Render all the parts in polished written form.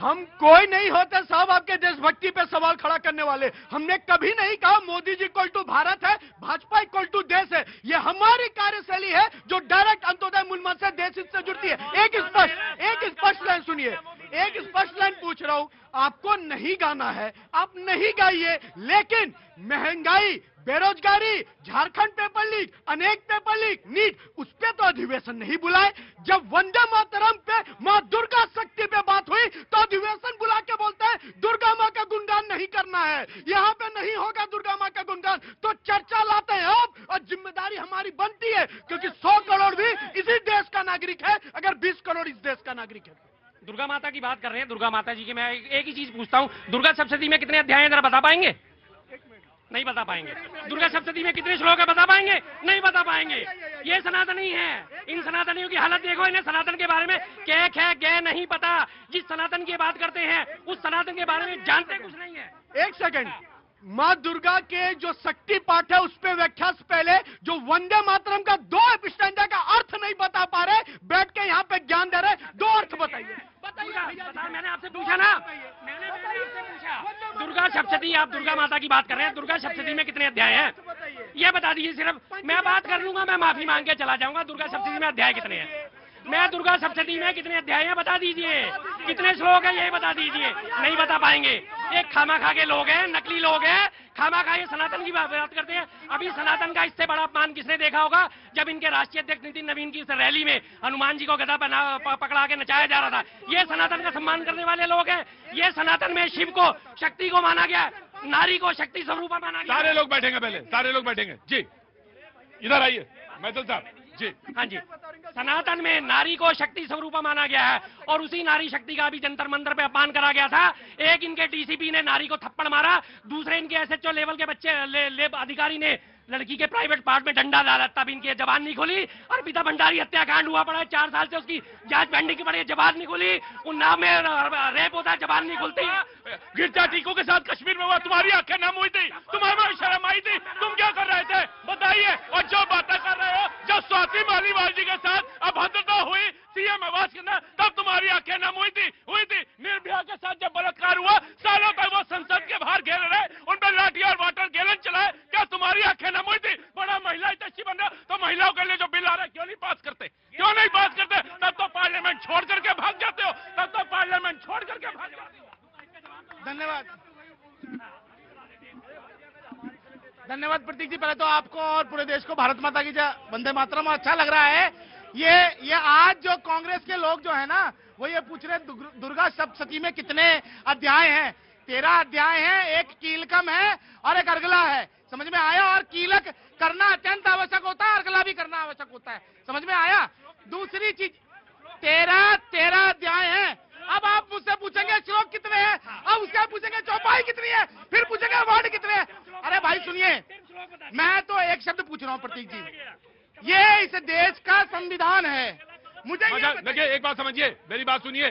हम कोई नहीं होते साहब आपके देशभक्ति पे सवाल खड़ा करने वाले। हमने कभी नहीं कहा मोदी जी इक्वल टू भारत है, भाजपा इक्वल टू देश है। ये हमारी कार्यशैली है जो डायरेक्ट अंत्योदय मूलमंत्र से देश हित से जुड़ती है। एक स्पष्ट लाइन सुनिए, एक स्पष्ट लाइन पूछ रहा हूं, आपको नहीं गाना है आप नहीं गाइए, लेकिन महंगाई, बेरोजगारी, झारखंड पेपर लीक, अनेक पेपर लीक, नीट, उस पे तो अधिवेशन नहीं बुलाए। जब वंदे मातरम पे मां दुर्गा शक्ति पे बात हुई तो अधिवेशन बुला के बोलते हैं दुर्गा मां का गुणगान नहीं करना है, यहां पे नहीं होगा दुर्गा मां का गुणगान। तो चर्चा लाते हैं आप, और जिम्मेदारी हमारी बनती है क्योंकि 100 करोड़ भी इसी देश का नागरिक है, अगर 20 करोड़ इस देश का नागरिक है। दुर्गा माता की बात कर रहे हैं, दुर्गा माता जी की मैं एक ही चीज पूछता हूं, दुर्गा सप्तशती में कितने अध्याय हैं, जरा बता पाएंगे? नहीं बता पाएंगे। दुर्गा सप्तशती में कितने श्लोक है, बता पाएंगे? नहीं बता पाएंगे। ये सनातनी है, इन सनातनियों की हालत देखो, इन्हें सनातन के बारे में क्या है गए नहीं पता। जिस सनातन की बात करते हैं उस सनातन के बारे में जानते कुछ नहीं है। एक सेकंड, मां दुर्गा के जो शक्ति पाठ है उस पे व्याख्या से पहले जो वंदे मातरम का 2 स्टैंडा का अर्थ नहीं बता पा रहे, बैठ के यहाँ पे ज्ञान दे रहे, 2 अर्थ बताइए। मैंने आपसे पूछा ना, मैंने आपसे पूछा दुर्गा सप्तशती, आप दुर्गा माता की बात कर रहे हैं, दुर्गा सप्तशती में कितने अध्याय हैं ये बता दीजिए। सिर्फ मैं बात कर लूंगा, मैं माफी मांग के चला जाऊंगा। दुर्गा सप्तशती में अध्याय कितने हैं? मैं दुर्गा सप्तशती में कितने अध्याय हैं बता दीजिए, कितने श्लोक है ये बता दीजिए। नहीं बता पाएंगे। एक खामा खा के लोग हैं, नकली लोग हैं, खामा खा ये सनातन की बात करते हैं। अभी सनातन का इससे बड़ा अपमान किसने देखा होगा जब इनके राष्ट्रीय अध्यक्ष नितिन नवीन की रैली में हनुमान जी को गदा पकड़ा के नचाया जा रहा था। ये सनातन का सम्मान करने वाले लोग हैं। ये सनातन में शिव को, शक्ति को माना गया, नारी को शक्ति स्वरूप माना गया। सारे लोग बैठेंगे, पहले सारे लोग बैठेंगे जी, इधर आइए मैथिल साहब जी। हाँ जी, सनातन में नारी को शक्ति स्वरूप माना गया है और उसी नारी शक्ति का भी जंतर मंतर पे अपमान करा गया था। एक इनके डीसीपी ने नारी को थप्पड़ मारा, दूसरे इनके एसएचओ लेवल के बच्चे लेब अधिकारी ने लड़की के प्राइवेट पार्ट में डंडा डाला, तब इनकी जबान नहीं खुली। अर्पिता भंडारी हत्याकांड हुआ पड़ा है, 4 साल से उसकी जांच पेंडिंग की पड़ी है, जबान नहीं खुली। उन्नाव में रेप होता है, जबान नहीं खुलती। गिरजा टीकों के साथ कश्मीर में हुआ, तुम्हारी आंखें नम हुई थी, तुम्हारी शर्म आई थी, तुम क्या कर रहे थे बताइए। और जो बातें कर रहे हो, जब स्वाति मालीवाल जी के साथ अभद्रता हुई सीएम आवास के अंदर, तब तुम्हारी आंखें नम हुई थी। निर्भया के साथ जब बलात्कार हुआ, सालों तक वो संसद के बाहर घेरे रहे, उन पर लाठी और वाटर गैलन चलाए, क्या तुम्हारी आंखें नम हुई थी? बड़ा महिला हितैषी बन रहा, तो महिलाओं के लिए जो बिल आ रहा है क्यों नहीं पास करते, क्यों नहीं पास करते? तब तो पार्लियामेंट छोड़ करके भाग जाते हो, तब तो पार्लियामेंट छोड़ करके भाग जाते हो। धन्यवाद, धन्यवाद प्रतीक जी। पहले तो आपको और पूरे देश को भारत माता की जय, वंदे मातरम। अच्छा लग रहा है ये आज जो कांग्रेस के लोग जो है ना, वो ये पूछ रहे दुर्गा सप्तशती में कितने अध्याय हैं। 13 अध्याय हैं, एक कीलकम है और एक अर्गला है। समझ में आया? और कीलक करना अत्यंत आवश्यक होता है, अर्गला भी करना आवश्यक होता है। समझ में आया? दूसरी चीज, 13 अध्याय हैं। अब आप मुझसे पूछेंगे श्लोक कितने हैं, अब उससे पूछेंगे चौपाई कितनी है, फिर पूछेंगे वर्ड कितने हैं। अरे भाई सुनिए, मैं तो एक शब्द पूछ रहा हूँ प्रतीक जी, ये इस देश का संविधान है। मुझे देखिए, एक बात समझिए, मेरी बात सुनिए।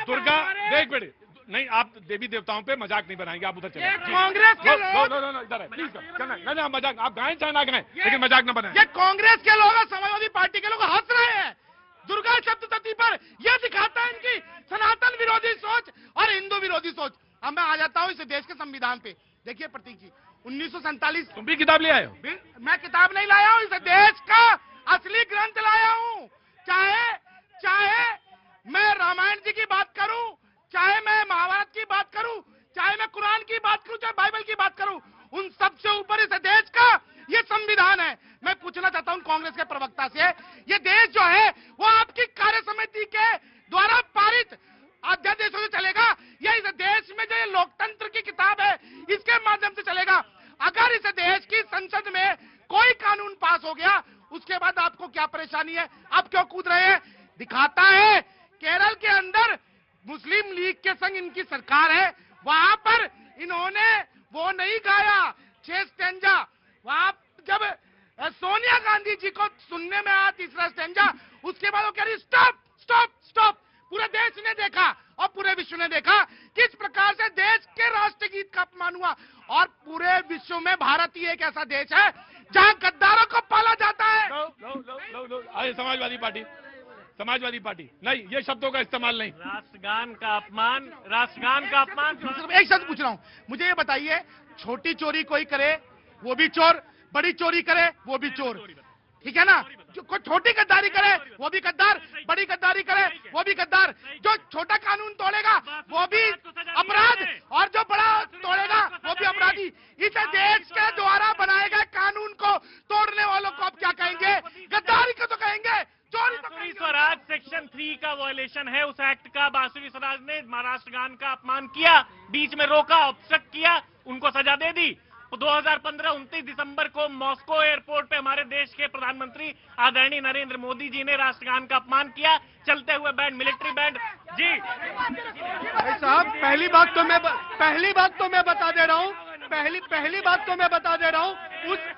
दुर्गा देख बेटे, नहीं आप देवी देवताओं पे मजाक नहीं बनाएंगे, आप उधर चले। कांग्रेस के लोग इधर है प्लीज, नहीं मजाक, आप गाएं चाहे ना गाएं, लेकिन मजाक न बनाएं। ये कांग्रेस के लोग और समाजवादी पार्टी के लोग हंस रहे हैं दुर्गा सप्तशती पर। यह दिखाता है इनकी सनातन विरोधी सोच और हिंदू विरोधी सोच। अब मैं आ जाता हूँ इस देश के संविधान पे। देखिए प्रतीक जी, 1947, तुम भी किताब ले आए हो? मैं किताब नहीं लाया हूँ, इस देश का असली ग्रंथ लाया हूँ। चाहे मैं रामायण जी की बात करूं, चाहे मैं महाभारत की बात करूं, चाहे मैं कुरान की बात करूं, चाहे बाइबल की बात करूं, उन सबसे ऊपर इस देश का ये संविधान है। मैं पूछना चाहता हूं कांग्रेस के प्रवक्ता से, ये देश जो है वो आपकी कार्य समिति के द्वारा पारित अध्यादेशों से चलेगा या इस देश में जो ये लोकतंत्र की किताब है इसके माध्यम से चलेगा? अगर इस देश की संसद में कोई कानून पास हो गया, उसके बाद आपको क्या परेशानी है? आप क्यों कूद रहे हैं? दिखाता है केरल के अंदर मुस्लिम लीग के संग इनकी सरकार है, वहां पर इन्होंने वो नहीं गाया 6 स्टैंजा। वहां जब सोनिया गांधी जी को सुनने में आया तीसरा स्टैंजा, उसके बाद वो कह रही स्टॉप स्टॉप स्टॉप। पूरे देश ने देखा और पूरे विश्व ने देखा किस प्रकार से देश के राष्ट्रगीत का अपमान हुआ। और पूरे विश्व में भारत ही एक ऐसा देश है जहां गद्दारों को पाला जाता है। समाजवादी पार्टी, समाजवादी पार्टी नहीं, ये शब्दों का इस्तेमाल नहीं। राष्ट्रगान का अपमान, राष्ट्रगान का अपमान। सिर्फ एक शब्द पूछ रहा हूं, मुझे ये बताइए, छोटी चोरी कोई करे वो भी चोर, बड़ी चोरी करे वो भी चोर, ठीक है ना? जो कोई छोटी गद्दारी करे वो भी गद्दार, बड़ी गद्दारी करे वो भी गद्दार। जो छोटा कानून तोड़ेगा वो भी अपराध, और जो बड़ा तोड़ेगा वो भी अपराधी। इस देश के द्वारा बनाए गए कानून को तोड़ने वालों को आप क्या कहेंगे? गद्दारी को तो कहेंगे, चोरी तो बांसुरी स्वराज सेक्शन 3 का वायलेशन है उस एक्ट का। बांसुरी स्वराज ने महाराष्ट्र गान का अपमान किया, बीच में रोका, ऑब्स्ट्रक्ट किया, उनको सजा दे दी। 2015 29 दिसंबर को मॉस्को एयरपोर्ट पे हमारे देश के प्रधानमंत्री आदरणीय नरेंद्र मोदी जी ने राष्ट्रगान का अपमान किया, चलते हुए बैंड, मिलिट्री बैंड। जी भाई साहब, पहली बात तो मैं बता दे रहा हूँ, पहली बात तो मैं बता दे रहा हूँ,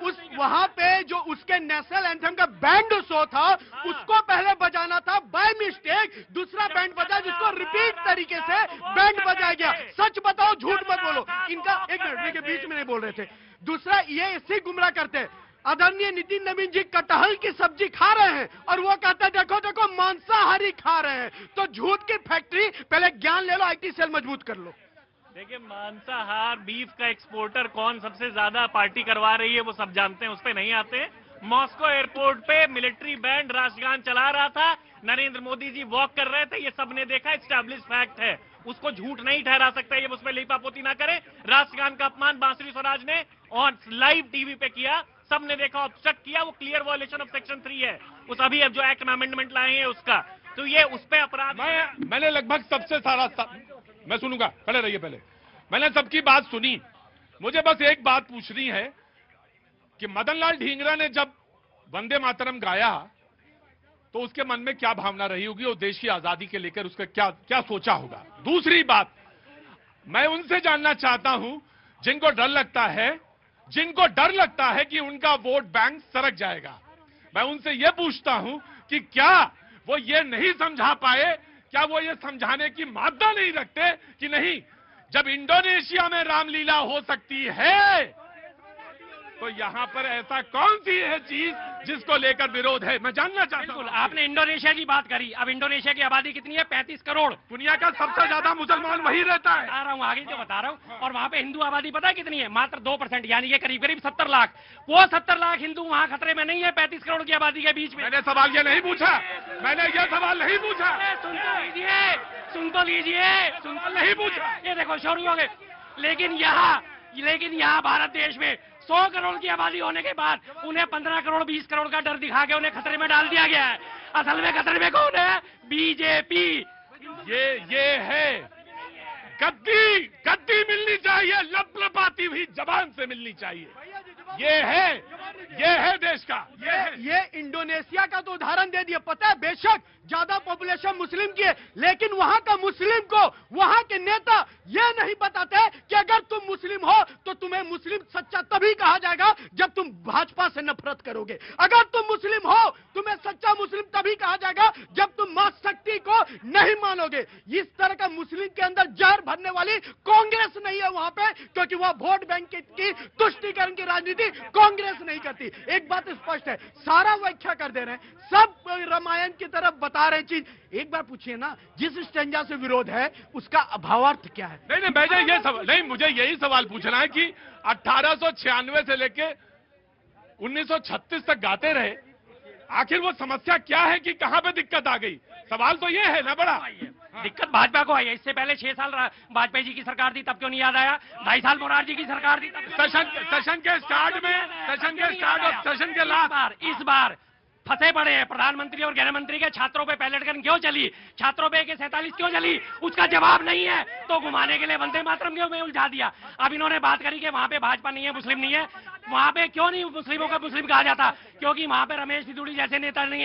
उस वहां पे जो उसके नेशनल एंथम का बैंड शो था उसको पहले बजाना था, बाय मिस्टेक दूसरा बैंड बजा जिसको रिपीट तरीके से बैंड बजाया गया। सच बताओ, झूठ मत बोलो। इनका एक मिनट के बीच में नहीं बोल रहे थे। दूसरा, ये इसी गुमराह करते, आदरणीय नितिन नवीन जी कटहल की सब्जी खा रहे हैं और वो कहते हैं देखो देखो मांसाहारी खा रहे हैं। तो झूठ की फैक्ट्री, पहले ज्ञान ले लो, IT सेल मजबूत कर लो। देखिए, मांसाहार बीफ का एक्सपोर्टर कौन सबसे ज्यादा पार्टी करवा रही है वो सब जानते हैं, उस पे नहीं आते हैं। मॉस्को एयरपोर्ट पे मिलिट्री बैंड राष्ट्रगान चला रहा था, नरेंद्र मोदी जी वॉक कर रहे थे, ये सबने देखा, एस्टैब्लिश फैक्ट है, उसको झूठ नहीं ठहरा सकता। ये उसमें लिपापोती ना करे। राष्ट्रगान का अपमान बांसुरी स्वराज ने ऑन लाइव टीवी पे किया, सबने देखा, ऑब्स्ट्रक्ट किया, वो क्लियर वायलेशन ऑफ सेक्शन 3 है उस अभी अब जो एक्ट में अमेंडमेंट लाए हैं उसका। तो ये उस पे अपराध। मैंने लगभग सबसे सारा मैं सुनूंगा, खड़े रहिए पहले। मैंने सबकी बात सुनी, मुझे बस एक बात पूछनी है कि मदन लाल ढींगरा ने जब वंदे मातरम गाया तो उसके मन में क्या भावना रही होगी और देश की आजादी के लेकर उसका क्या क्या सोचा होगा। दूसरी बात, मैं उनसे जानना चाहता हूं जिनको डर लगता है कि उनका वोट बैंक सरक जाएगा। मैं उनसे यह पूछता हूं कि क्या वो ये नहीं समझा पाए, क्या वो ये समझाने की मादा नहीं रखते कि नहीं, जब इंडोनेशिया में रामलीला हो सकती है तो यहां पर ऐसा कौन सी है चीज जिसको लेकर विरोध है? मैं जानना चाहता हूं। आपने इंडोनेशिया की बात करी, अब इंडोनेशिया की आबादी कितनी है? 35 करोड़। दुनिया का सबसे ज्यादा मुसलमान वही रहता है। बता रहा हूँ, आगे तो बता रहा हूँ। और वहां पे हिंदू आबादी पता है कितनी है? मात्र 2%, यानी कि करीब करीब 70 लाख। वो 70 लाख हिंदू वहां खतरे में नहीं है 35 करोड़ की आबादी के बीच में। मैंने सवाल ये नहीं पूछा, मैंने ये सवाल नहीं पूछा। सुन तो लीजिए, नहीं पूछा। ये देखो शुरू हो गए। लेकिन यहाँ भारत देश में 100 करोड़ की आबादी होने के बाद उन्हें 15 करोड़ 20 करोड़ का डर दिखा के उन्हें खतरे में डाल दिया गया है। असल में खतरे में कौन है? बीजेपी। ये है गद्दी मिलनी चाहिए, लपलपाती हुई जबान से मिलनी चाहिए। ये है देश का। ये इंडोनेशिया का तो उदाहरण दे दिया। पता है, बेशक ज्यादा पॉपुलेशन मुस्लिम की है, लेकिन वहां का मुस्लिम को वहां के नेता ये नहीं बताते कि अगर तुम मुस्लिम हो तो तुम्हें मुस्लिम सच्चा तभी कहा जाएगा जब तुम भाजपा से नफरत करोगे। अगर तुम मुस्लिम हो तुम्हें सच्चा मुस्लिम तभी कहा जाएगा जब तुम मां शक्ति को नहीं मानोगे। इस तरह का मुस्लिम के अंदर जहर भरने वाली कांग्रेस नहीं है वहां पे, क्योंकि वह वोट बैंक की तुष्टीकरण की राजनीति कांग्रेस नहीं करती। एक बात स्पष्ट है, सारा व्याख्या कर दे रहे हैं, सब रामायण की तरफ बता रहे चीज। एक बार पूछिए ना, जिस स्टेंजा से विरोध है उसका भावार्थ क्या है? नहीं, मुझे यही सवाल पूछना है कि 1896 से लेके 1936 तक गाते रहे, आखिर वो समस्या क्या है कि कहां पे दिक्कत आ गई? सवाल तो ये है ना बड़ा। दिक्कत भाजपा को आई है। इससे पहले 6 साल वाजपेयी जी की सरकार थी, तब क्यों नहीं याद आया? 2.5 साल मोरारजी जी की सरकार थी, सेशन के स्टार्ट और सेशन के लास्ट इस बार फंसे पड़े हैं प्रधानमंत्री और गृह मंत्री के। छात्रों पे पैलेट गन क्यों चली? छात्रों पे के 47 क्यों चली? उसका जवाब नहीं है तो घुमाने के लिए वंदे मातरम क्यों में उलझा दिया। अब इन्होंने बात करी कि वहां पे भाजपा नहीं है, मुस्लिम नहीं है। वहां पे क्यों नहीं मुस्लिमों का मुस्लिम कहा जाता? क्योंकि वहां पे रमेश पिदुड़ी जैसे नेता नहीं है।